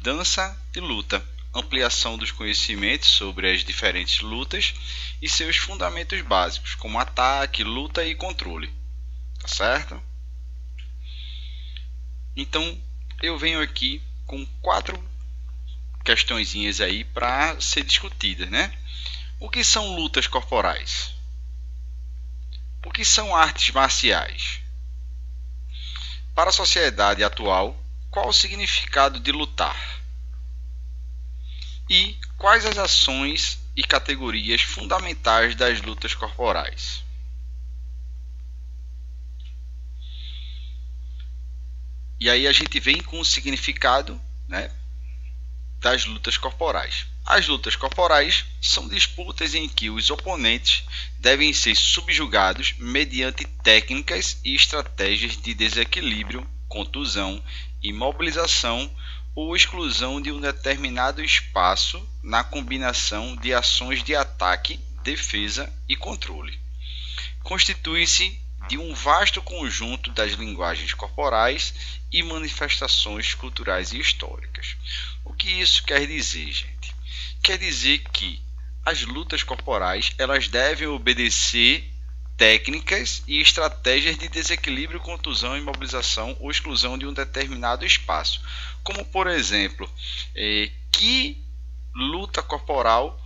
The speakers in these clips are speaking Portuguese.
dança e luta, ampliação dos conhecimentos sobre as diferentes lutas e seus fundamentos básicos, como ataque, luta e controle. Tá certo? Então, eu venho aqui com 4 questõezinhas aí para ser discutidas, né? O que são lutas corporais? O que são artes marciais? Para a sociedade atual, qual o significado de lutar? E quais as ações e categorias fundamentais das lutas corporais? E aí a gente vem com o significado, né, das lutas corporais. As lutas corporais são disputas em que os oponentes devem ser subjugados mediante técnicas e estratégias de desequilíbrio, contusão, imobilização ou exclusão de um determinado espaço na combinação de ações de ataque, defesa e controle. Constitui-se de um vasto conjunto das linguagens corporais e manifestações culturais e históricas. O que isso quer dizer, gente? Quer dizer que as lutas corporais elas devem obedecer técnicas e estratégias de desequilíbrio, contusão, imobilização ou exclusão de um determinado espaço. Como, por exemplo, que luta corporal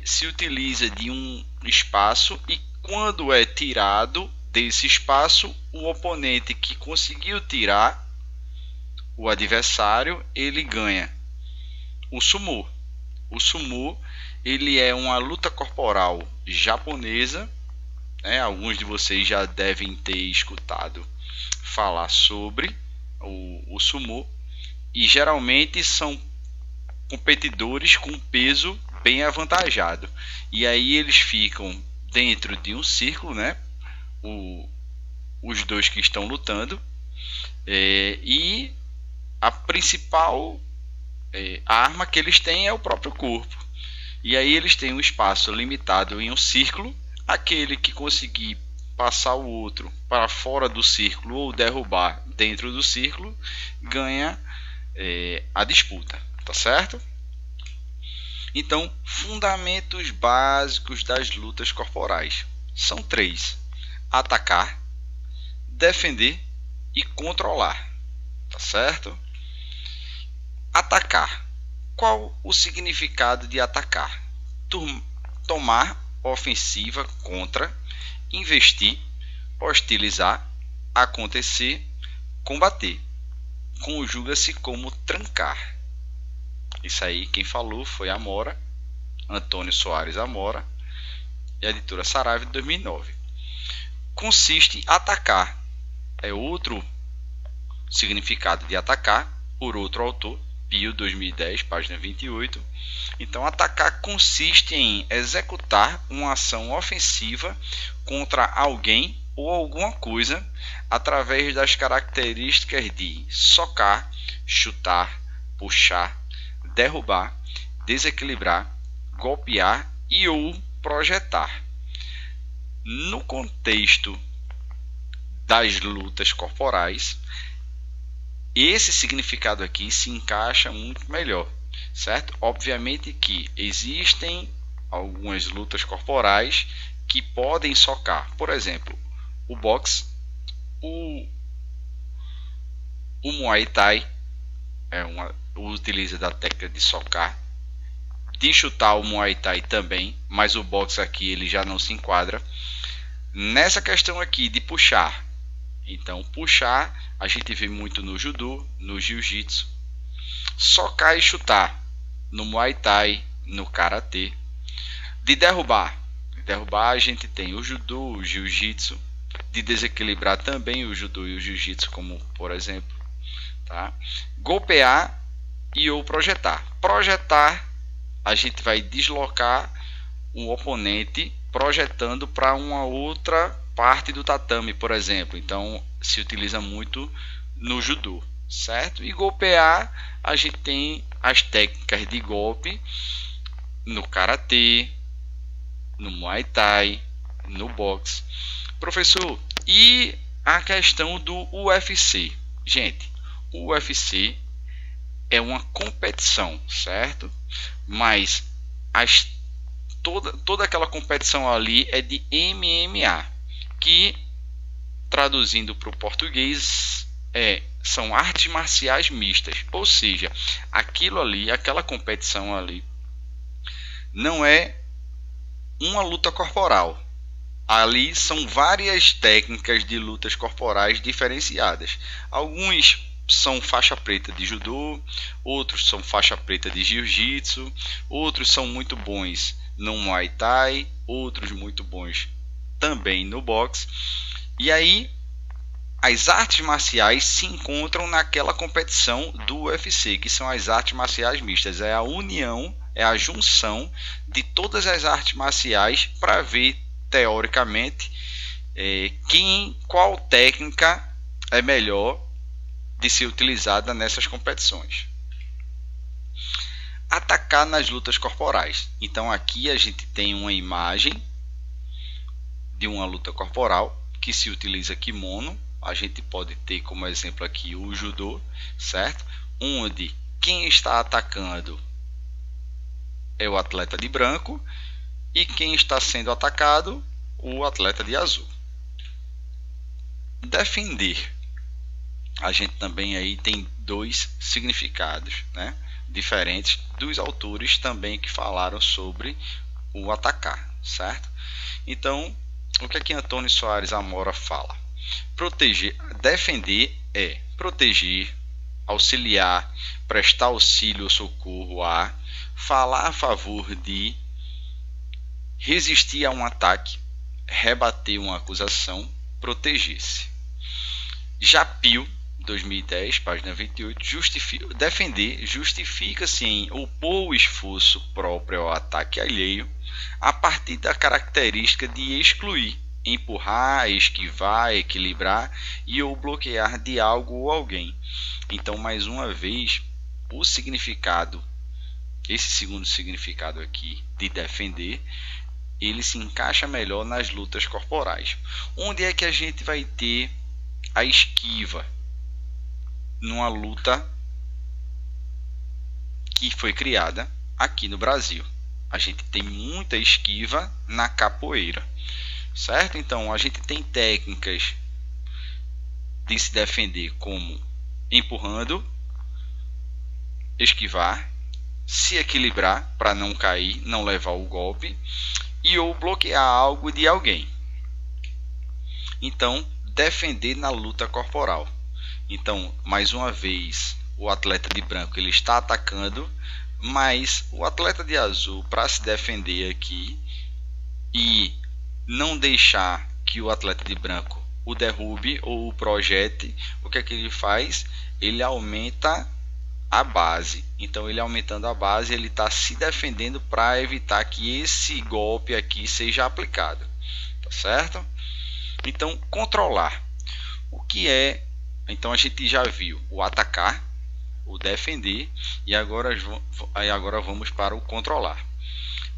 se utiliza de um espaço e quando é tirado desse espaço, o oponente que conseguiu tirar o adversário, ele ganha. O sumô. O sumô, ele é uma luta corporal japonesa, né? Alguns de vocês já devem ter escutado falar sobre o sumô, e geralmente são competidores com peso bem avantajado. E aí eles ficam dentro de um círculo, né? Os dois que estão lutando, e a principal arma que eles têm é o próprio corpo. E aí eles têm um espaço limitado em um círculo. Aquele que conseguir passar o outro para fora do círculo ou derrubar dentro do círculo ganha a disputa, tá certo? Então, fundamentos básicos das lutas corporais são 3: atacar, defender e controlar, tá certo? Atacar. Qual o significado de atacar? Tomar ofensiva contra, investir, hostilizar, acontecer, combater. Conjuga-se como trancar. Isso aí quem falou foi Amora, Antônio Soares Amora, e a editora Saraiva de 2009. Consiste em atacar. É outro significado de atacar, por outro autor, Pio 2010, página 28. Então, atacar consiste em executar uma ação ofensiva contra alguém ou alguma coisa através das características de socar, chutar, puxar, derrubar, desequilibrar, golpear e ou projetar. No contexto das lutas corporais, esse significado aqui se encaixa muito melhor, certo? Obviamente que existem algumas lutas corporais que podem socar. Por exemplo, o boxe, o Muay Thai utiliza da técnica de socar, de chutar. O Muay Thai também, mas o boxe aqui ele já não se enquadra nessa questão aqui de puxar. Então, puxar a gente vê muito no judô, no jiu-jitsu. Socar e chutar no Muay Thai, no karatê. De derrubar a gente tem o judô, o jiu-jitsu. De desequilibrar também o judô e o jiu-jitsu, como por exemplo, tá? Golpear e ou projetar. Projetar, a gente vai deslocar o oponente projetando para uma outra parte do tatame, por exemplo. Então se utiliza muito no judô, certo? E golpear, a gente tem as técnicas de golpe no karatê, no Muay Thai, no boxe. Professor, e a questão do UFC? Gente, o UFC é uma competição, certo? Mas toda aquela competição ali é de MMA, que traduzindo para o português são artes marciais mistas, ou seja, aquilo ali, aquela competição ali não é uma luta corporal. Ali são várias técnicas de lutas corporais diferenciadas. Alguns são faixa preta de judô, outros são faixa preta de jiu-jitsu, outros são muito bons no Muay Thai, outros muito bons também no boxe. E aí as artes marciais se encontram naquela competição do UFC, que são as artes marciais mistas. É a união, é a junção de todas as artes marciais para ver, teoricamente, qual técnica é melhor de ser utilizada nessas competições. Atacar nas lutas corporais. Então aqui a gente tem uma imagem de uma luta corporal que se utiliza kimono. A gente pode ter como exemplo aqui o judô, certo? Onde quem está atacando é o atleta de branco e quem está sendo atacado, o atleta de azul. Defender. A gente também aí tem dois significados, né, diferentes dos autores também que falaram sobre o atacar, certo? Então, o que é que Antônio Soares Amora fala? Proteger, defender é proteger, auxiliar, prestar auxílio ou socorro a, falar a favor de, resistir a um ataque, rebater uma acusação, proteger-se. Japil, 2010, página 28, defender justifica-se em opor o esforço próprio ao ataque alheio a partir da característica de excluir, empurrar, esquivar, equilibrar e ou bloquear de algo ou alguém. Então, mais uma vez, o significado, esse segundo significado aqui de defender, ele se encaixa melhor nas lutas corporais. Onde é que a gente vai ter a esquiva numa luta que foi criada aqui no Brasil? A gente tem muita esquiva na capoeira, certo? Então a gente tem técnicas de se defender como empurrando, esquivar, se equilibrar para não cair, não levar o golpe e ou bloquear algo de alguém. Então, defender na luta corporal. Então, mais uma vez, o atleta de branco ele está atacando, mas o atleta de azul, para se defender aqui e não deixar que o atleta de branco o derrube ou o projete, o que é que ele faz? Ele aumenta a base. Então, ele aumentando a base, ele está se defendendo para evitar que esse golpe aqui seja aplicado, tá certo? Então, controlar. O que é? Então, a gente já viu o atacar, o defender e agora vamos para o controlar.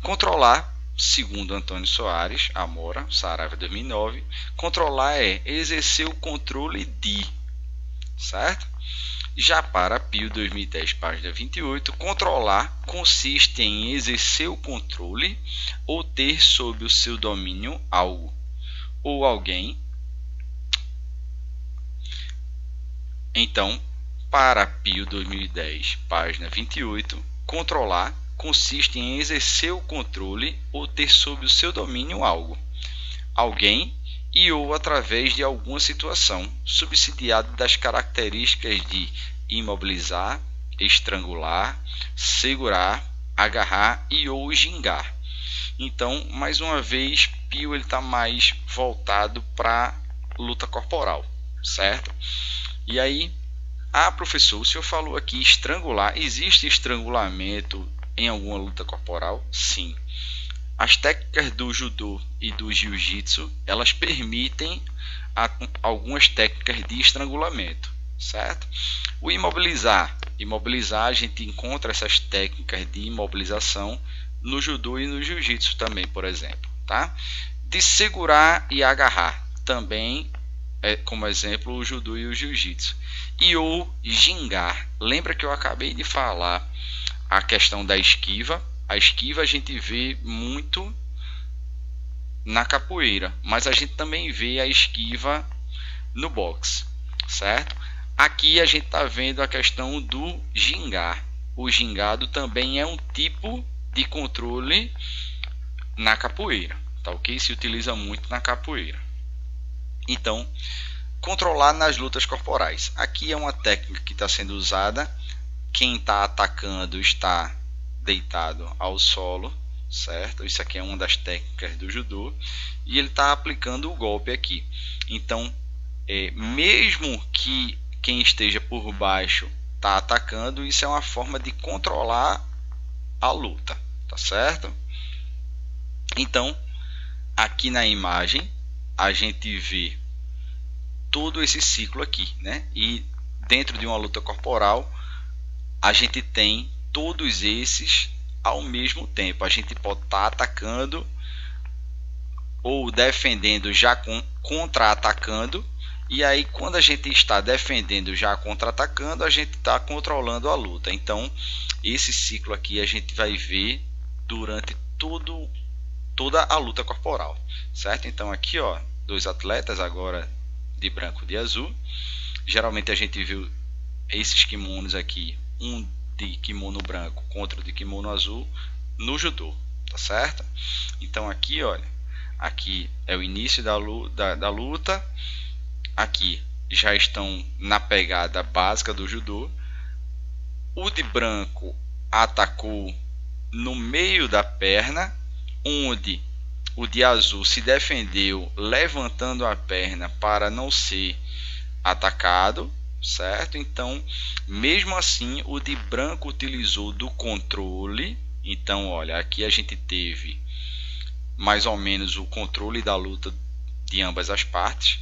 Controlar, segundo Antônio Soares Amora, Saraiva 2009, controlar é exercer o controle de, certo? Já para Pio 2010, página 28, controlar consiste em exercer o controle ou ter sob o seu domínio algo ou alguém. Então, para Pio 2010, página 28, controlar consiste em exercer o controle ou ter sob o seu domínio algo, alguém e ou através de alguma situação, subsidiado das características de imobilizar, estrangular, segurar, agarrar e ou gingar. Então, mais uma vez, Pio está mais voltado para luta corporal, certo? E aí, professor, o senhor falou aqui estrangular. Existe estrangulamento em alguma luta corporal? Sim. As técnicas do judô e do jiu-jitsu, elas permitem algumas técnicas de estrangulamento, certo? O imobilizar. A gente encontra essas técnicas de imobilização no judô e no jiu-jitsu também, por exemplo, tá? De segurar e agarrar. Também como exemplo o judô e o jiu-jitsu. E o gingar, lembra que eu acabei de falar a questão da esquiva? A esquiva a gente vê muito na capoeira, mas a gente também vê a esquiva no boxe, certo? Aqui a gente está vendo a questão do gingar. O gingado também é um tipo de controle na capoeira, tá ok? Se utiliza muito na capoeira. Então, controlar nas lutas corporais. Aqui é uma técnica que está sendo usada. Quem está atacando está deitado ao solo, certo? Isso aqui é uma das técnicas do judô e ele está aplicando o golpe aqui. Então, mesmo que quem esteja por baixo está atacando, isso é uma forma de controlar a luta, tá certo? Então, aqui na imagem a gente vê todo esse ciclo aqui, né? E dentro de uma luta corporal a gente tem todos esses ao mesmo tempo. A gente pode estar atacando ou defendendo já contra-atacando, e aí quando a gente está defendendo já contra-atacando, a gente está controlando a luta. Então esse ciclo aqui a gente vai ver durante toda a luta corporal, certo? Então aqui, ó, dois atletas agora de branco e de azul. Geralmente a gente viu esses kimonos aqui, um de kimono branco contra o de kimono azul no judô, tá certo? Então aqui, olha, aqui é o início da luta, aqui já estão na pegada básica do judô. O de branco atacou no meio da perna, onde o de azul se defendeu levantando a perna para não ser atacado, certo? Então, mesmo assim, o de branco utilizou do controle. Então, olha, aqui a gente teve mais ou menos o controle da luta de ambas as partes.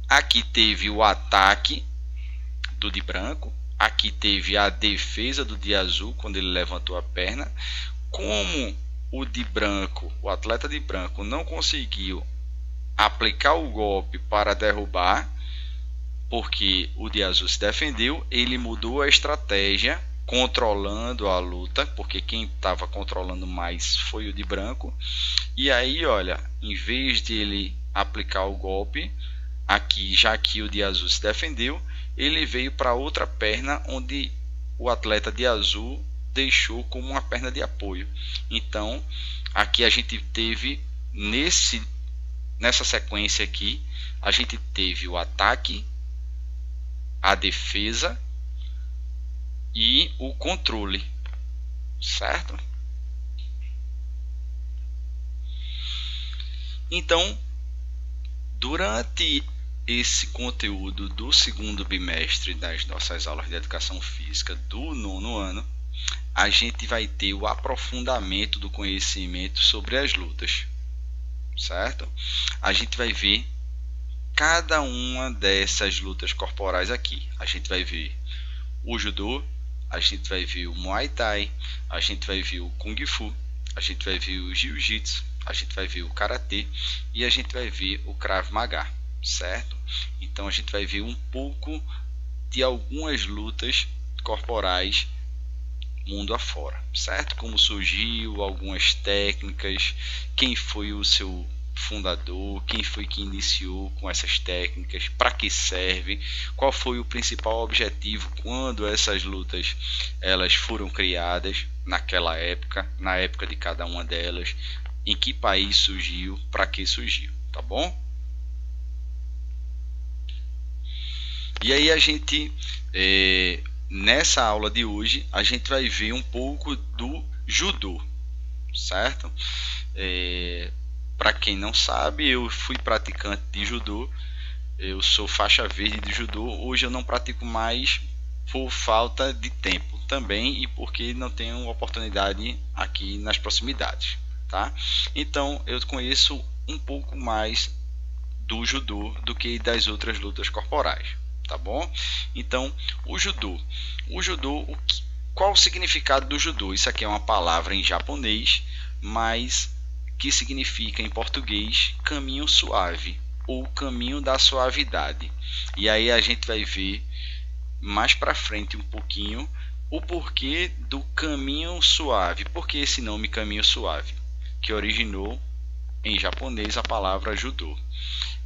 Aqui teve o ataque do de branco, aqui teve a defesa do de azul quando ele levantou a perna. Como o de branco, o atleta de branco não conseguiu aplicar o golpe para derrubar, porque o de azul se defendeu, ele mudou a estratégia, controlando a luta, porque quem estava controlando mais foi o de branco. E aí, olha, em vez de ele aplicar o golpe aqui, já que o de azul se defendeu, ele veio para outra perna, onde o atleta de azul deixou como uma perna de apoio. Então aqui a gente teve nessa sequência aqui, a gente teve o ataque, a defesa e o controle, certo? Então, durante esse conteúdo do segundo bimestre das nossas aulas de educação física do 9º ano, a gente vai ter o aprofundamento do conhecimento sobre as lutas, certo? A gente vai ver cada uma dessas lutas corporais aqui. A gente vai ver o judô, a gente vai ver o muay thai, a gente vai ver o kung fu, a gente vai ver o jiu-jitsu, a gente vai ver o karatê e a gente vai ver o krav maga, certo? Então a gente vai ver um pouco de algumas lutas corporais mundo afora, certo? Como surgiu, algumas técnicas, quem foi o seu fundador, quem foi que iniciou com essas técnicas, para que serve, qual foi o principal objetivo quando essas lutas elas foram criadas naquela época, na época de cada uma delas, em que país surgiu, para que surgiu, tá bom? E aí a gente nessa aula de hoje a gente vai ver um pouco do judô, certo? Para quem não sabe, eu fui praticante de judô, eu sou faixa verde de judô. Hoje eu não pratico mais por falta de tempo também e porque não tenho oportunidade aqui nas proximidades, tá? Então eu conheço um pouco mais do judô do que das outras lutas corporais, tá bom? Então o judô, qual o significado do judô? Isso aqui é uma palavra em japonês, mas que significa em português caminho suave, ou o caminho da suavidade. E aí a gente vai ver mais para frente um pouquinho o porquê do caminho suave. Por que esse nome caminho suave? Que originou em japonês a palavra judô.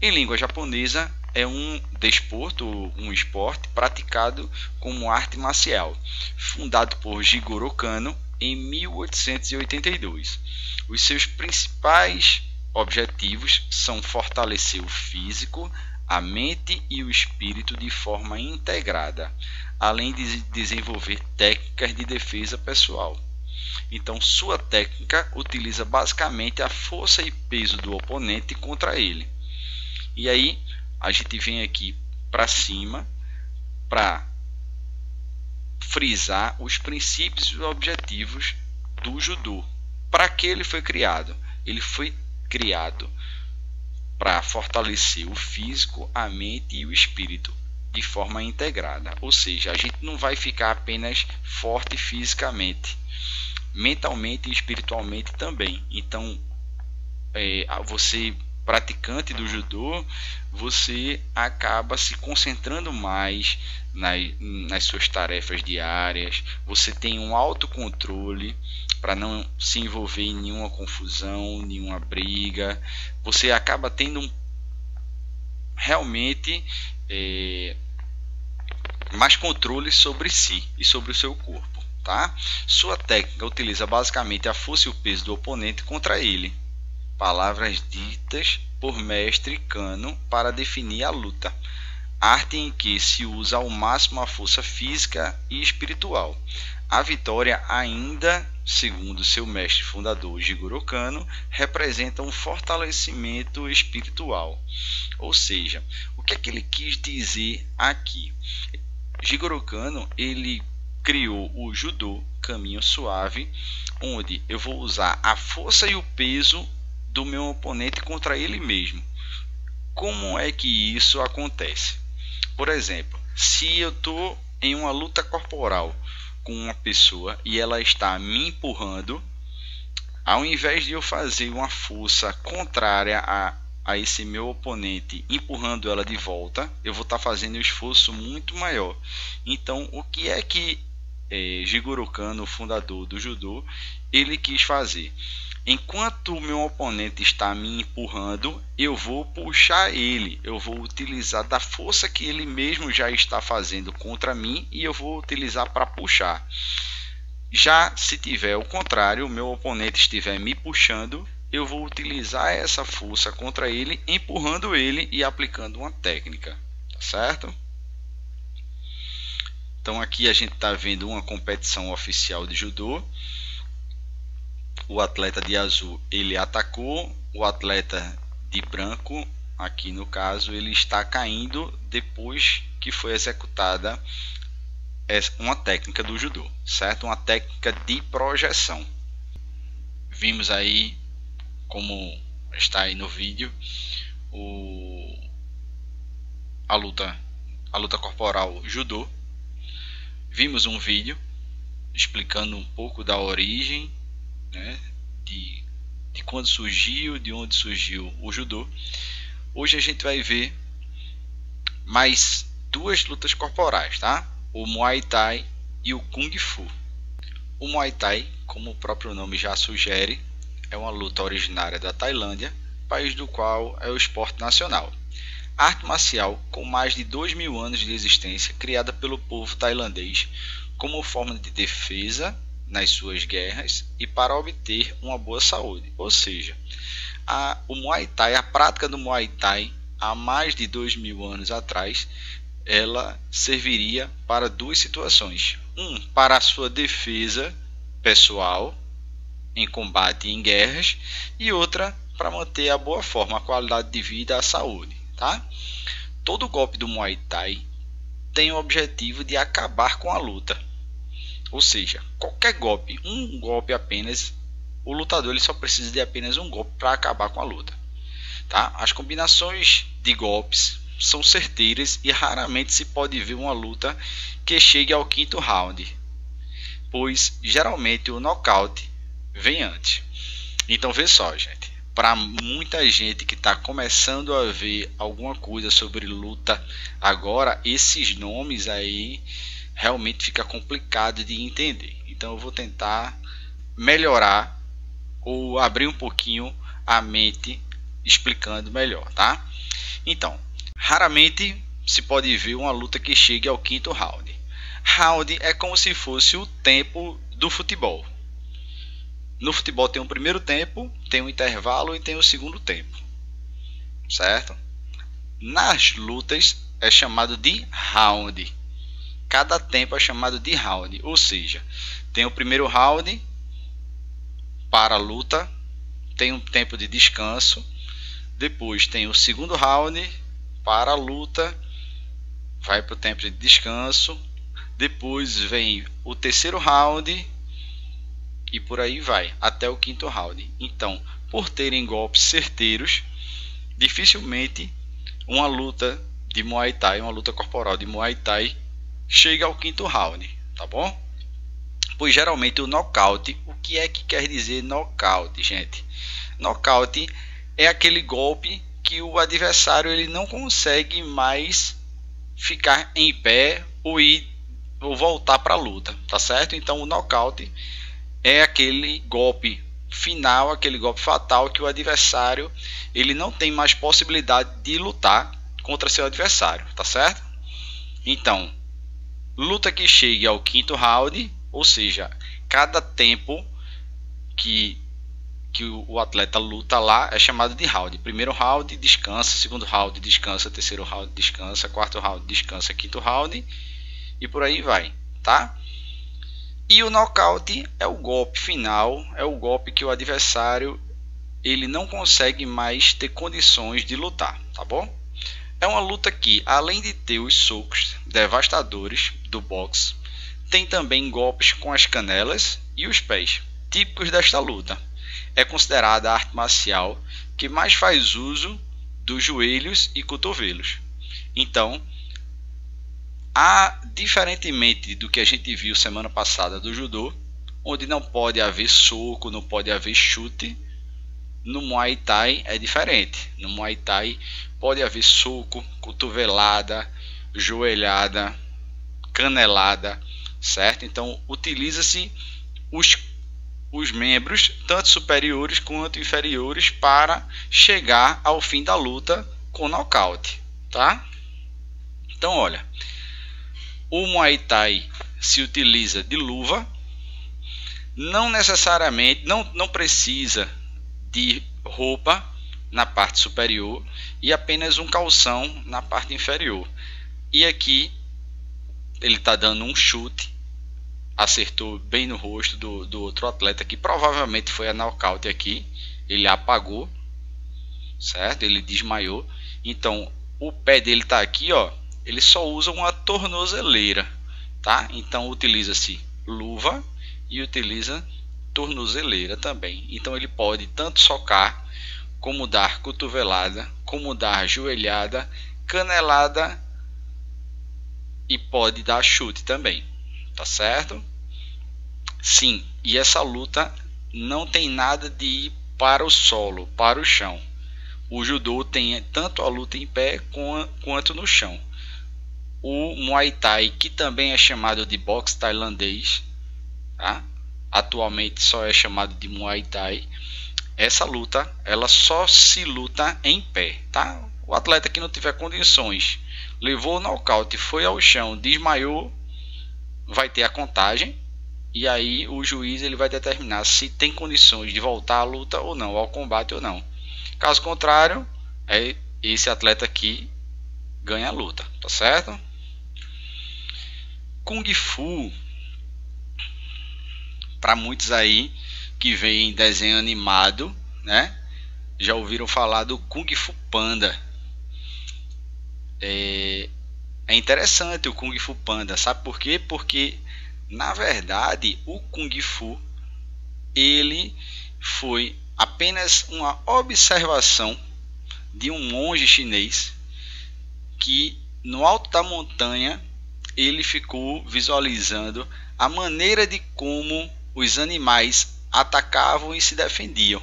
Em língua japonesa é um desporto, um esporte praticado como arte marcial, fundado por Jigoro Kano em 1882. Os seus principais objetivos são fortalecer o físico, a mente e o espírito de forma integrada, além de desenvolver técnicas de defesa pessoal. Então, sua técnica utiliza basicamente a força e peso do oponente contra ele. E aí, a gente vem aqui para cima para frisar os princípios e objetivos do judô. Para que ele foi criado? Ele foi criado para fortalecer o físico, a mente e o espírito de forma integrada. Ou seja, a gente não vai ficar apenas forte fisicamente, mentalmente e espiritualmente também. Então, você praticante do judô, você acaba se concentrando mais nas suas tarefas diárias, você tem um autocontrole para não se envolver em nenhuma confusão, nenhuma briga, você acaba tendo realmente mais controle sobre si e sobre o seu corpo, tá? Sua técnica utiliza basicamente a força e o peso do oponente contra ele. Palavras ditas por mestre Kano para definir a luta, arte em que se usa ao máximo a força física e espiritual. A vitória, ainda segundo seu mestre fundador Jigoro Kano, representa um fortalecimento espiritual. Ou seja, o que é que ele quis dizer aqui? Jigoro Kano, ele criou o judô, caminho suave, onde eu vou usar a força e o peso do meu oponente contra ele mesmo. Como é que isso acontece? Por exemplo, se eu estou em uma luta corporal com uma pessoa e ela está me empurrando, ao invés de eu fazer uma força contrária a esse meu oponente, empurrando ela de volta, eu vou estar fazendo um esforço muito maior. Então, o que é que Jigoro Kano, o fundador do judô, ele quis fazer? Enquanto o meu oponente está me empurrando, eu vou puxar ele, eu vou utilizar da força que ele mesmo já está fazendo contra mim e eu vou utilizar para puxar. Já se tiver o contrário, o meu oponente estiver me puxando, eu vou utilizar essa força contra ele, empurrando ele e aplicando uma técnica, tá certo? Então aqui a gente está vendo uma competição oficial de judô. O atleta de azul ele atacou, o atleta de branco, aqui no caso, ele está caindo depois que foi executada uma técnica do judô, certo? Uma técnica de projeção. Vimos aí, como está aí no vídeo, a luta corporal judô. Vimos um vídeo explicando um pouco da origem, né, de quando surgiu, de onde surgiu o judô. Hoje a gente vai ver mais duas lutas corporais, tá? O Muay Thai e o Kung Fu. O Muay Thai, como o próprio nome já sugere, é uma luta originária da Tailândia, país do qual é o esporte nacional. Arte marcial com mais de 2.000 anos de existência, criada pelo povo tailandês como forma de defesa nas suas guerras e para obter uma boa saúde. Ou seja, o Muay Thai, a prática do Muay Thai há mais de 2.000 anos atrás, ela serviria para duas situações. Para a sua defesa pessoal em combate e em guerras, e outra para manter a boa forma, a qualidade de vida e a saúde, tá? Todo golpe do Muay Thai tem o objetivo de acabar com a luta. Ou seja, qualquer golpe, um golpe apenas, o lutador ele só precisa de apenas um golpe para acabar com a luta, tá? As combinações de golpes são certeiras e raramente se pode ver uma luta que chegue ao quinto round, pois geralmente o nocaute vem antes. Então vê só, gente, para muita gente que está começando a ver alguma coisa sobre luta agora, esses nomes aí realmente fica complicado de entender. Então eu vou tentar melhorar ou abrir um pouquinho a mente explicando melhor, tá? Então, raramente se pode ver uma luta que chegue ao quinto round. Round é como se fosse o tempo do futebol. No futebol tem um primeiro tempo, tem um intervalo e tem o segundo tempo, certo? Nas lutas é chamado de round. Cada tempo é chamado de round, ou seja, tem o primeiro round para a luta, tem um tempo de descanso, depois tem o segundo round para a luta, vai para o tempo de descanso, depois vem o terceiro round e por aí vai, até o quinto round. Então, por terem golpes certeiros, dificilmente uma luta de Muay Thai, uma luta corporal de Muay Thai, chega ao quinto round, tá bom? Pois geralmente o nocaute, o que é que quer dizer nocaute, gente? Nocaute é aquele golpe que o adversário ele não consegue mais ficar em pé ou voltar para a luta, tá certo? Então o nocaute é aquele golpe final, aquele golpe fatal que o adversário ele não tem mais possibilidade de lutar contra seu adversário, tá certo? Então, luta que chegue ao quinto round, ou seja, cada tempo que o atleta luta lá é chamado de round. Primeiro round, descansa, segundo round, descansa, terceiro round, descansa, quarto round, descansa, quinto round e por aí vai, tá? E o nocaute é o golpe final, é o golpe que o adversário ele não consegue mais ter condições de lutar, tá bom? É uma luta que, além de ter os socos devastadores do boxe, tem também golpes com as canelas e os pés, típicos desta luta. É considerada a arte marcial que mais faz uso dos joelhos e cotovelos. Então, diferentemente do que a gente viu semana passada do judô, onde não pode haver soco, não pode haver chute, no Muay Thai é diferente. No Muay Thai pode haver soco, cotovelada, joelhada, canelada, certo? Então utiliza-se os membros, tanto superiores quanto inferiores, para chegar ao fim da luta com nocaute, tá? Então olha, o Muay Thai se utiliza de luva, não necessariamente, não precisa de roupa na parte superior e apenas um calção na parte inferior. E aqui ele está dando um chute, acertou bem no rosto do outro atleta que provavelmente foi a nocaute aqui, ele apagou, certo? Ele desmaiou. Então o pé dele está aqui, ó. Ele só usa uma tornozeleira, tá? Então utiliza-se luva e utiliza tornozeleira também. Então ele pode tanto socar, como dar cotovelada, como dar joelhada, canelada e pode dar chute também, tá certo? Sim, e essa luta não tem nada de ir para o solo, para o chão. O judô tem tanto a luta em pé quanto no chão. O Muay Thai, que também é chamado de boxe tailandês, tá? Atualmente só é chamado de Muay Thai. Essa luta, ela só se luta em pé, tá? O atleta que não tiver condições, levou o nocaute, foi ao chão, desmaiou, vai ter a contagem e aí o juiz ele vai determinar se tem condições de voltar à luta ou não, ao combate ou não. Caso contrário, esse atleta aqui ganha a luta, tá certo? Kung Fu, para muitos aí que veem desenho animado, né? Já ouviram falar do Kung Fu Panda. É interessante o Kung Fu Panda, sabe por quê? Porque na verdade o Kung Fu ele foi apenas uma observação de um monge chinês que no alto da montanha ele ficou visualizando a maneira de como os animais atacavam e se defendiam.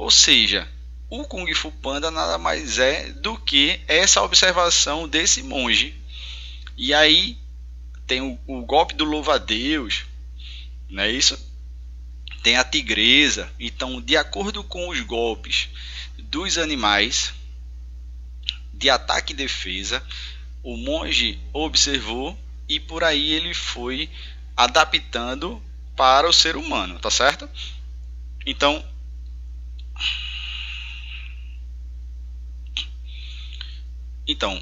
Ou seja, o Kung Fu Panda nada mais é do que essa observação desse monge. E aí tem o golpe do louva-a-Deus, não é isso? Tem a tigresa. Então, de acordo com os golpes dos animais, de ataque e defesa, o monge observou e por aí ele foi adaptando para o ser humano, tá certo? Então,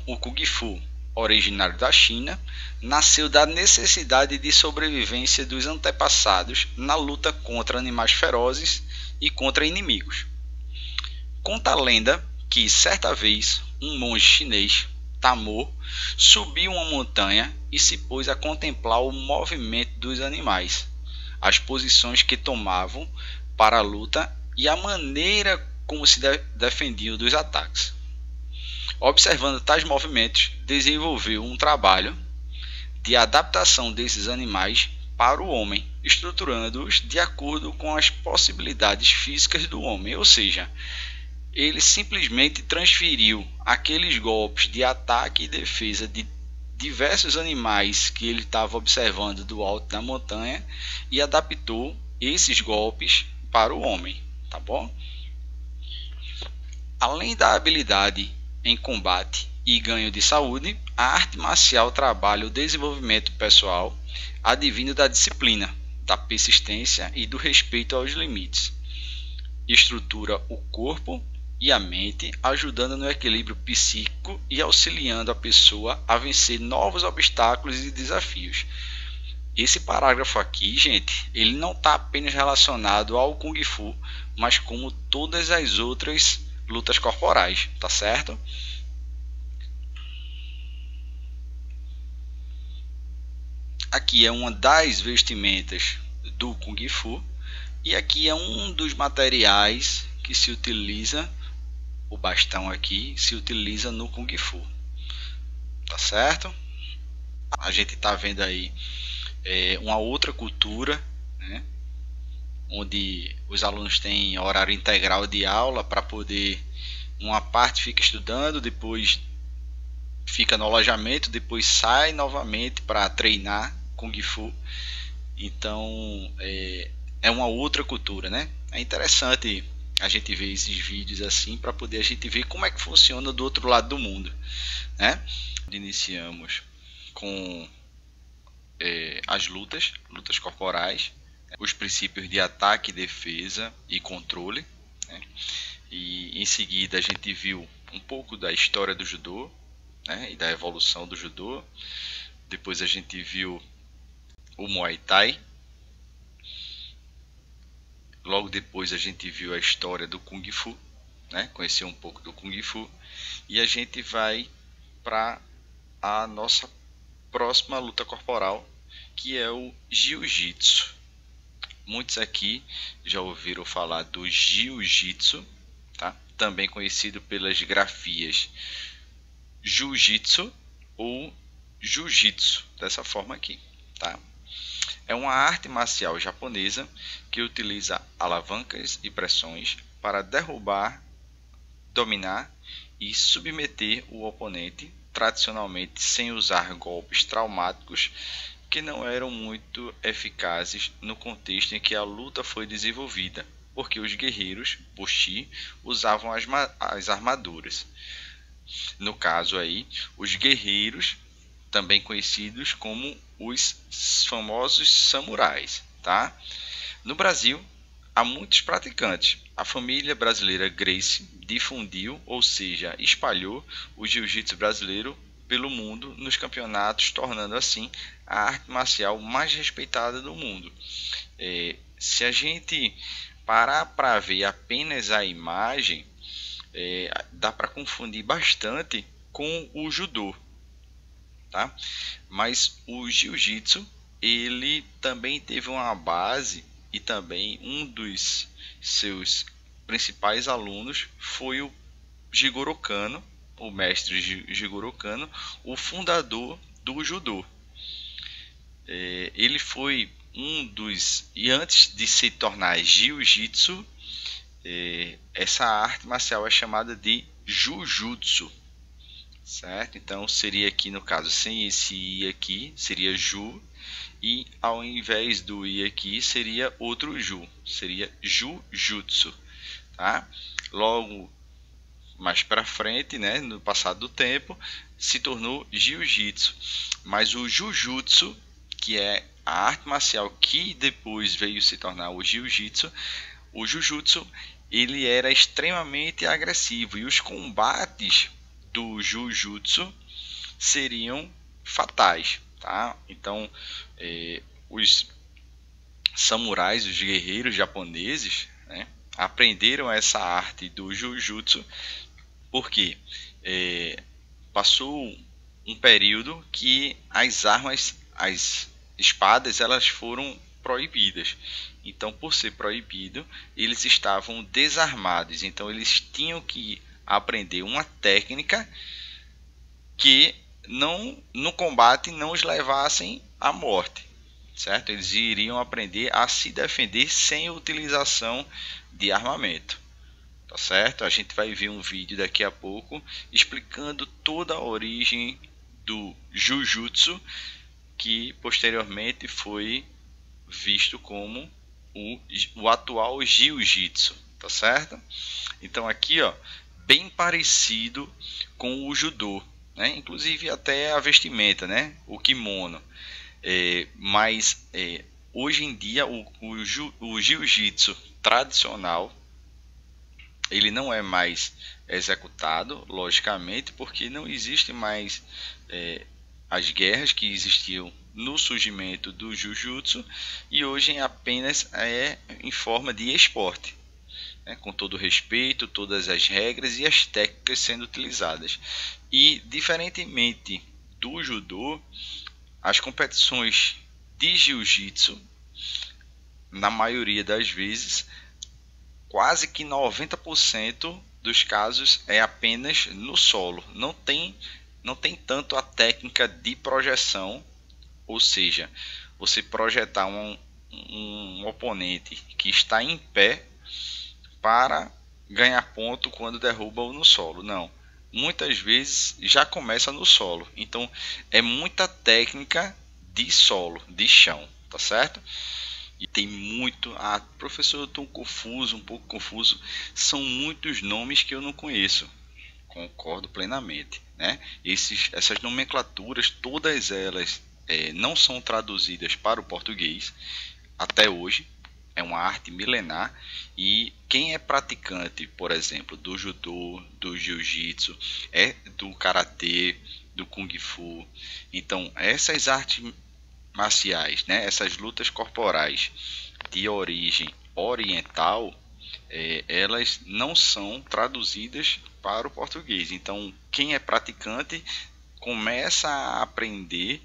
o Kung Fu, originário da China, nasceu da necessidade de sobrevivência dos antepassados na luta contra animais ferozes e contra inimigos. Conta a lenda que, certa vez, um monge chinês, Tamo, subiu uma montanha e se pôs a contemplar o movimento dos animais, as posições que tomavam para a luta e a maneira como se defendiam dos ataques. Observando tais movimentos, desenvolveu um trabalho de adaptação desses animais para o homem, estruturando-os de acordo com as possibilidades físicas do homem, ou seja, ele simplesmente transferiu aqueles golpes de ataque e defesa de diversos animais que ele estava observando do alto da montanha e adaptou esses golpes para o homem, tá bom? Além da habilidade em combate e ganho de saúde, a arte marcial trabalha o desenvolvimento pessoal advindo da disciplina, da persistência e do respeito aos limites. Estrutura o corpo e a mente, ajudando no equilíbrio psíquico e auxiliando a pessoa a vencer novos obstáculos e desafios. Esse parágrafo aqui, gente, ele não está apenas relacionado ao Kung Fu, mas como todas as outras lutas corporais, tá certo? Aqui é uma das vestimentas do Kung Fu e aqui é um dos materiais que se utiliza, o bastão aqui se utiliza no Kung Fu, tá certo? A gente está vendo aí uma outra cultura, né? Onde os alunos têm horário integral de aula para poder, uma parte fica estudando, depois fica no alojamento, depois sai novamente para treinar Kung Fu. Então é uma outra cultura, né? É interessante a gente ver esses vídeos assim para poder a gente ver como é que funciona do outro lado do mundo, né? Iniciamos com as lutas corporais, os princípios de ataque, defesa e controle, né? E em seguida a gente viu um pouco da história do judô, né? E da evolução do judô. Depois a gente viu o Muay Thai. Logo depois a gente viu a história do Kung Fu, né? Conheceu um pouco do Kung Fu. E a gente vai para a nossa próxima luta corporal, que é o Jiu-Jitsu. Muitos aqui já ouviram falar do Jiu-Jitsu, tá? Também conhecido pelas grafias Jiu-Jitsu ou Jiu-Jitsu, dessa forma aqui, tá? É uma arte marcial japonesa que utiliza alavancas e pressões para derrubar, dominar e submeter o oponente, tradicionalmente sem usar golpes traumáticos que não eram muito eficazes no contexto em que a luta foi desenvolvida, porque os guerreiros Boshi usavam as armaduras. No caso aí, os guerreiros, também conhecidos como os famosos samurais, tá? No Brasil, há muitos praticantes. A família brasileira Gracie difundiu, ou seja, espalhou o jiu-jitsu brasileiro pelo mundo nos campeonatos, tornando assim a arte marcial mais respeitada do mundo. Se a gente parar para ver apenas a imagem, dá para confundir bastante com o judô, tá? Mas o jiu-jitsu, ele também teve uma base, e também um dos seus principais alunos foi o Jigoro Kano, o mestre Jigoro Kano, o fundador do judô. Ele foi um dos, e antes de se tornar jiu-jitsu, essa arte marcial é chamada de Jujutsu, certo? Então seria aqui no caso sem esse i aqui, seria Ju, e ao invés do i aqui seria outro Ju, seria Jujutsu, tá? Logo mais para frente, né, no passado do tempo, se tornou Jiu-Jitsu, mas o Jujutsu, que é a arte marcial que depois veio se tornar o Jiu-Jitsu, o Jujutsu ele era extremamente agressivo e os combates do Jujutsu seriam fatais, tá? Então, os samurais, os guerreiros japoneses, né, aprenderam essa arte do Jujutsu porque passou um período que as armas, as espadas, elas foram proibidas. Então, por ser proibido, eles estavam desarmados. Então, eles tinham que aprender uma técnica que no combate não os levassem à morte, certo? Eles iriam aprender a se defender sem utilização de armamento, tá certo? A gente vai ver um vídeo daqui a pouco explicando toda a origem do Jujutsu, que posteriormente foi visto como o atual Jiu-Jitsu, tá certo? Então aqui, ó, bem parecido com o Judô, né? Inclusive até a vestimenta, né? O kimono. Mas hoje em dia o Jiu-Jitsu tradicional ele não é mais executado, logicamente, porque não existe mais as guerras que existiam no surgimento do Jujutsu e hoje apenas em forma de esporte, né, com todo o respeito, todas as regras e as técnicas sendo utilizadas. E diferentemente do Judô, as competições de Jiu-Jitsu, na maioria das vezes, quase que 90% dos casos é apenas no solo. Não tem tanto a técnica de projeção, ou seja, você projetar um oponente que está em pé para ganhar ponto quando derruba-o no solo. Não. Muitas vezes já começa no solo. Então é muita técnica de solo, de chão, tá certo? E tem muito. Ah, professor, eu estou confuso, um pouco confuso. São muitos nomes que eu não conheço. Concordo plenamente, né? Essas nomenclaturas, todas elas não são traduzidas para o português até hoje. É uma arte milenar e quem é praticante, por exemplo, do judô, do jiu-jitsu, do karatê, do kung fu. Então, essas artes marciais, né, essas lutas corporais de origem oriental, elas não são traduzidas para o português. Então, quem é praticante começa a aprender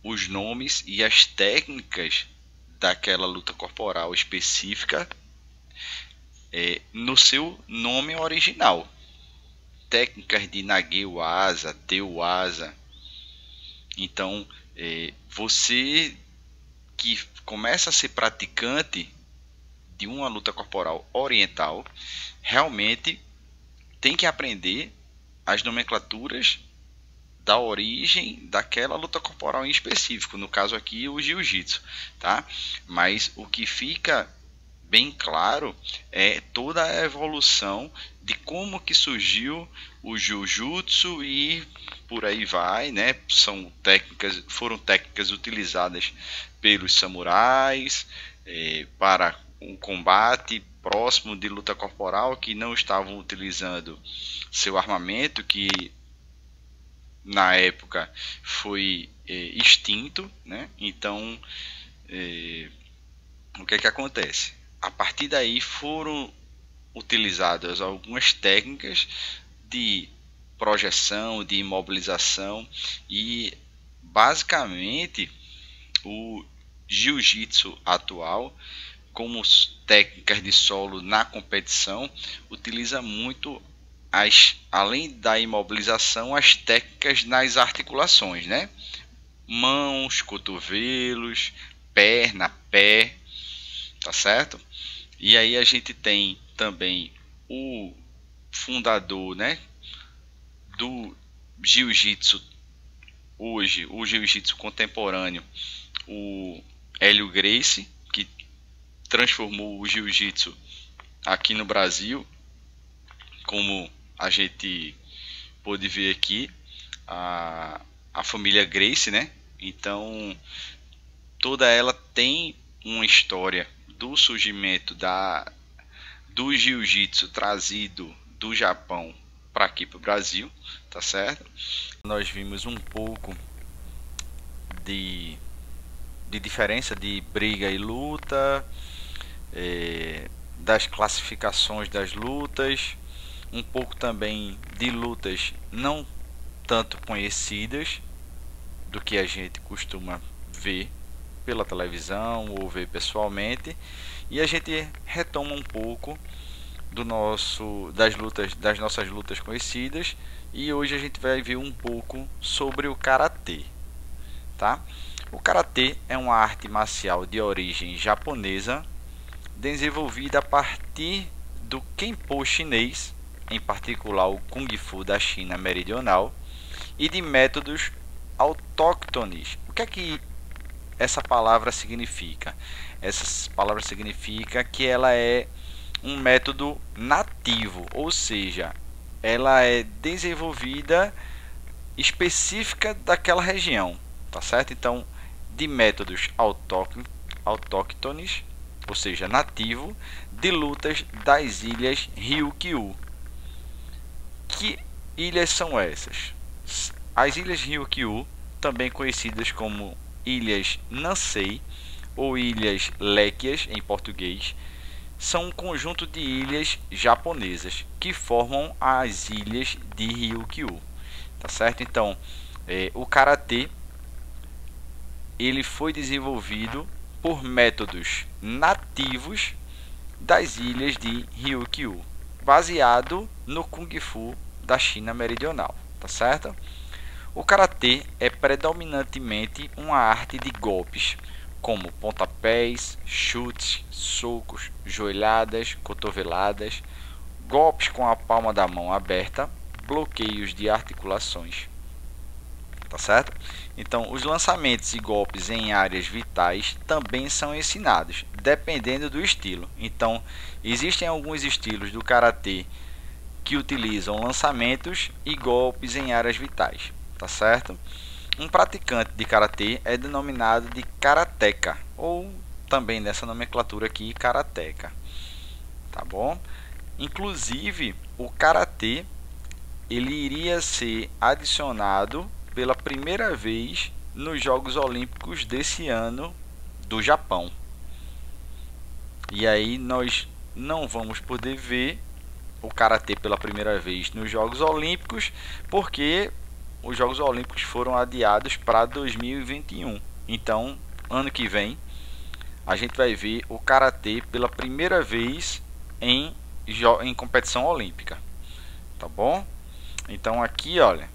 os nomes e as técnicas daquela luta corporal específica no seu nome original. Técnicas de Nage-waza, Te-waza. Então, você que começa a ser praticante de uma luta corporal oriental, realmente tem que aprender as nomenclaturas da origem daquela luta corporal em específico, no caso aqui o jiu-jitsu, tá? Mas o que fica bem claro é toda a evolução de como que surgiu o jiu-jitsu e por aí vai, né? Foram técnicas utilizadas pelos samurais para um combate próximo de luta corporal que não estavam utilizando seu armamento, que na época foi extinto, né? Então o que acontece? A partir daí foram utilizadas algumas técnicas de projeção, de imobilização e basicamente o jiu-jitsu atual, como técnicas de solo na competição, utiliza muito além da imobilização, as técnicas nas articulações, né? Mãos, cotovelos, perna, pé, tá certo? E aí a gente tem também o fundador, né, do jiu-jitsu hoje, o jiu-jitsu contemporâneo, o Hélio Gracie, que transformou o jiu-jitsu aqui no Brasil, como a gente pôde ver aqui, a família Gracie, né? Então, toda ela tem uma história do surgimento do jiu-jitsu trazido do Japão para aqui para o Brasil, tá certo? Nós vimos um pouco de diferença de briga e luta, das classificações das lutas, um pouco também de lutas não tanto conhecidas do que a gente costuma ver pela televisão ou ver pessoalmente, e a gente retoma um pouco das nossas lutas conhecidas, e hoje a gente vai ver um pouco sobre o karatê, tá? O karatê é uma arte marcial de origem japonesa, desenvolvida a partir do Kenpo chinês, em particular o Kung Fu da China meridional, e de métodos autóctones. O que é que essa palavra significa? Essa palavra significa que ela é um método nativo, ou seja, ela é desenvolvida específica daquela região, tá certo? Então, de métodos autóctones, ou seja, nativo, de lutas das ilhas Ryukyu. Que ilhas são essas? As ilhas Ryukyu, também conhecidas como ilhas Nansei ou ilhas Léquias em português, são um conjunto de ilhas japonesas que formam as ilhas de Ryukyu, tá certo? Então, o karatê ele foi desenvolvido por métodos nativos das ilhas de Ryukyu, baseado no Kung Fu da China meridional, tá certo? O karatê é predominantemente uma arte de golpes, como pontapés, chutes, socos, joelhadas, cotoveladas, golpes com a palma da mão aberta, bloqueios de articulações, tá certo? Então, os lançamentos e golpes em áreas vitais também são ensinados, dependendo do estilo. Então, existem alguns estilos do karatê que utilizam lançamentos e golpes em áreas vitais, tá certo? Um praticante de karatê é denominado de karateka, ou também nessa nomenclatura aqui, karateka, tá bom? Inclusive, o karatê ele iria ser adicionado pela primeira vez nos Jogos Olímpicos desse ano do Japão. E aí nós não vamos poder ver o karatê pela primeira vez nos Jogos Olímpicos, porque os Jogos Olímpicos foram adiados para 2021. Então, ano que vem, a gente vai ver o karatê pela primeira vez em competição olímpica, tá bom? Então aqui, olha,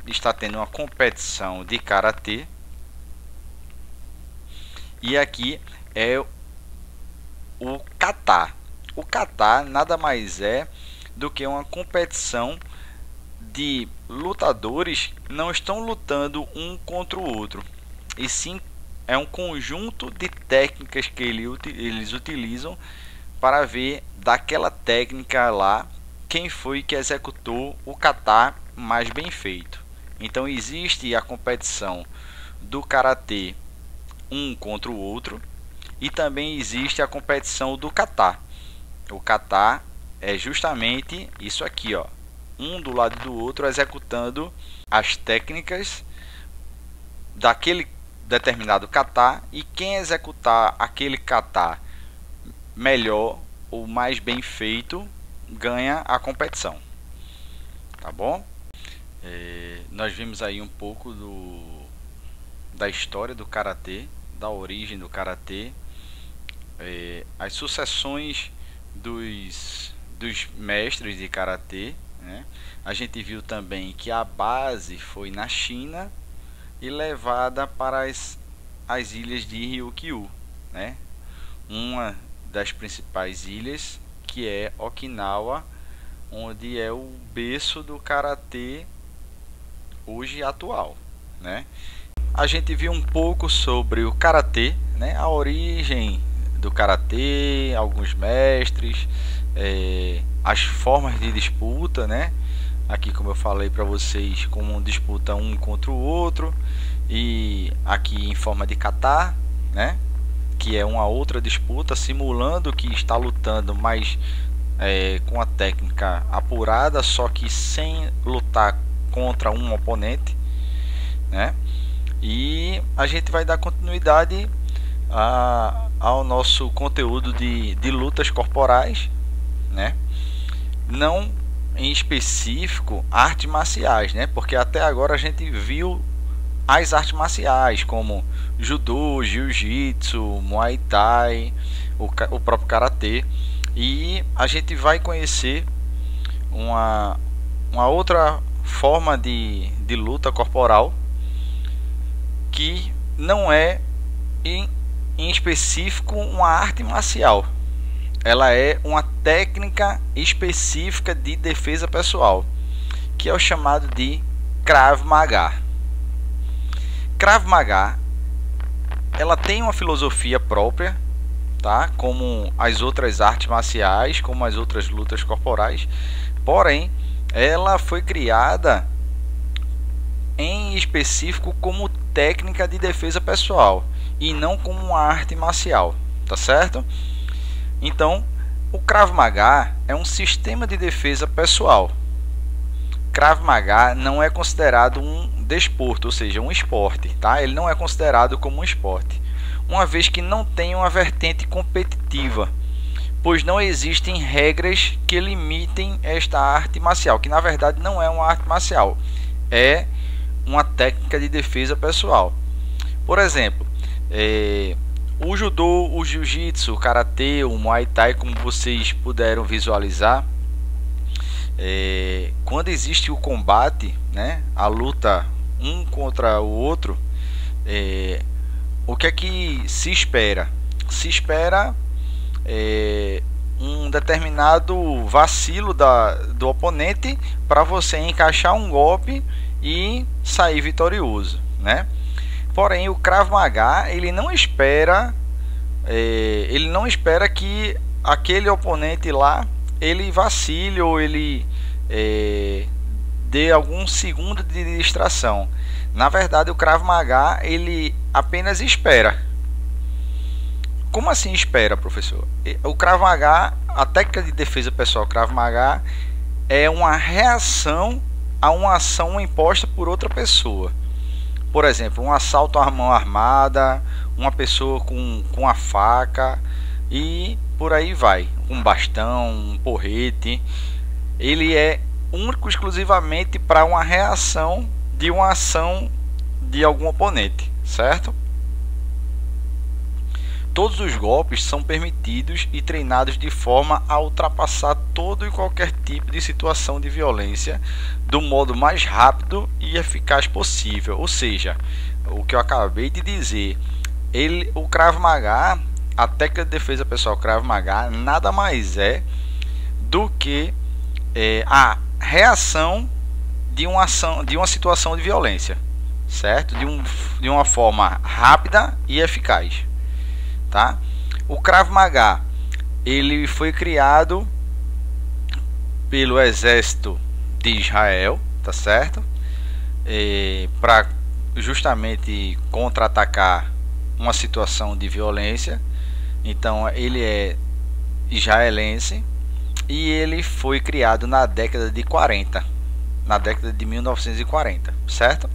está tendo uma competição de karatê, e aqui é o kata. O kata nada mais é do que uma competição de lutadores que não estão lutando um contra o outro, e sim é um conjunto de técnicas que eles utilizam para ver daquela técnica lá quem foi que executou o kata mais bem feito. Então existe a competição do karatê um contra o outro, e também existe a competição do kata. O kata é justamente isso aqui, ó, um do lado do outro executando as técnicas daquele determinado kata, e quem executar aquele kata melhor ou mais bem feito ganha a competição, tá bom? Nós vimos aí um pouco da história do karatê, da origem do karatê, as sucessões dos mestres de karatê, né? A gente viu também que a base foi na China e levada para as ilhas de Ryukyu, né? Uma das principais ilhas, que é Okinawa, onde é o berço do karatê hoje atual, né? A gente viu um pouco sobre o karatê, né? A origem do karatê, alguns mestres, as formas de disputa, né? Aqui, como eu falei para vocês, como disputa um contra o outro, e aqui em forma de kata, né? Que é uma outra disputa, simulando que está lutando, mas com a técnica apurada, só que sem lutar contra um oponente, né? E a gente vai dar continuidade ao nosso conteúdo de lutas corporais, né? Não em específico artes marciais, né? Porque até agora a gente viu as artes marciais como judô, jiu-jitsu, muay thai, o próprio karatê, e a gente vai conhecer uma outra forma de luta corporal que não é em específico uma arte marcial. Ela é uma técnica específica de defesa pessoal, que é o chamado de Krav Maga. Krav Maga, ela tem uma filosofia própria, tá? Como as outras artes marciais, como as outras lutas corporais, porém ela foi criada em específico como técnica de defesa pessoal e não como uma arte marcial, tá certo? Então, o Krav Maga é um sistema de defesa pessoal. Krav Maga não é considerado um desporto, ou seja, um esporte, tá? Ele não é considerado como um esporte, uma vez que não tem uma vertente competitiva, pois não existem regras que limitem esta arte marcial, que na verdade não é uma arte marcial, é uma técnica de defesa pessoal. Por exemplo, o judô, o jiu-jitsu, o karatê, o muay thai, como vocês puderam visualizar, quando existe o combate, né, a luta um contra o outro, o que é que se espera? Se espera um determinado vacilo do oponente para você encaixar um golpe e sair vitorioso, né? Porém, o Krav Maga ele não espera que aquele oponente lá ele vacile ou ele dê algum segundo de distração. Na verdade, o Krav Maga ele apenas espera. Como assim espera, professor? O Krav Maga, a técnica de defesa pessoal Krav Maga é uma reação a uma ação imposta por outra pessoa. Por exemplo, um assalto à mão armada, uma pessoa com a faca e por aí vai, um bastão, um porrete. Ele é único exclusivamente para uma reação de uma ação de algum oponente, certo? Todos os golpes são permitidos e treinados de forma a ultrapassar todo e qualquer tipo de situação de violência do modo mais rápido e eficaz possível. Ou seja, o que eu acabei de dizer, o Krav Maga, a técnica de defesa pessoal Krav Maga, nada mais é do que a reação de uma situação de violência, certo? De uma forma rápida e eficaz. Tá? O Krav Maga ele foi criado pelo exército de Israel, tá certo? Para justamente contra-atacar uma situação de violência. Então ele é israelense e ele foi criado na década de 40, na década de 1940, certo?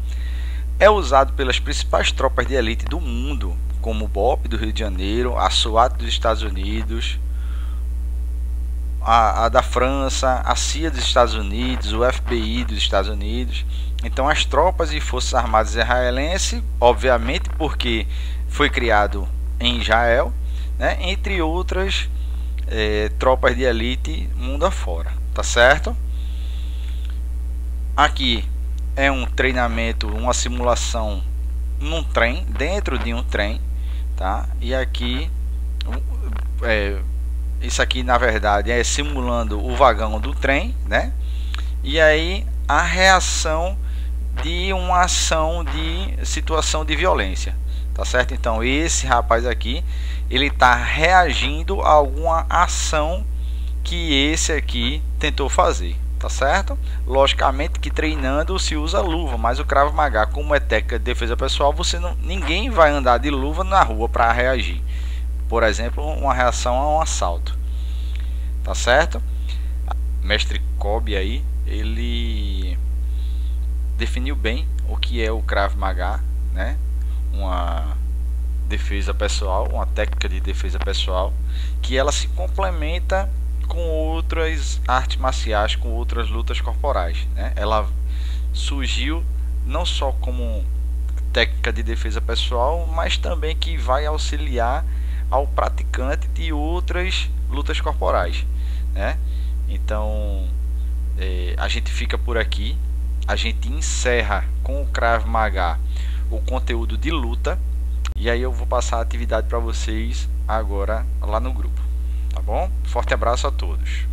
É usado pelas principais tropas de elite do mundo, como o BOP do Rio de Janeiro, a SWAT dos Estados Unidos, a da França, a CIA dos Estados Unidos, o FBI dos Estados Unidos. Então as tropas e forças armadas israelenses, obviamente porque foi criado em Israel, né, entre outras tropas de elite mundo afora, tá certo? Aqui é um treinamento, uma simulação num trem, dentro de um trem, tá? E aqui isso aqui na verdade é simulando o vagão do trem, né? E aí a reação de uma ação de situação de violência, tá certo? Então esse rapaz aqui, ele está reagindo a alguma ação que esse aqui tentou fazer, tá certo? Logicamente que treinando se usa luva, mas o Krav Maga, como é técnica de defesa pessoal, ninguém vai andar de luva na rua para reagir. Por exemplo, uma reação a um assalto, tá certo? Mestre Kobe aí, ele definiu bem o que é o Krav Maga, né? Uma defesa pessoal, uma técnica de defesa pessoal, que ela se complementa com outras artes marciais, com outras lutas corporais, né? Ela surgiu não só como técnica de defesa pessoal, mas também que vai auxiliar ao praticante de outras lutas corporais, né? Então a gente fica por aqui, a gente encerra com o Krav Maga o conteúdo de luta, e aí eu vou passar a atividade para vocês agora lá no grupo, tá bom? Forte abraço a todos.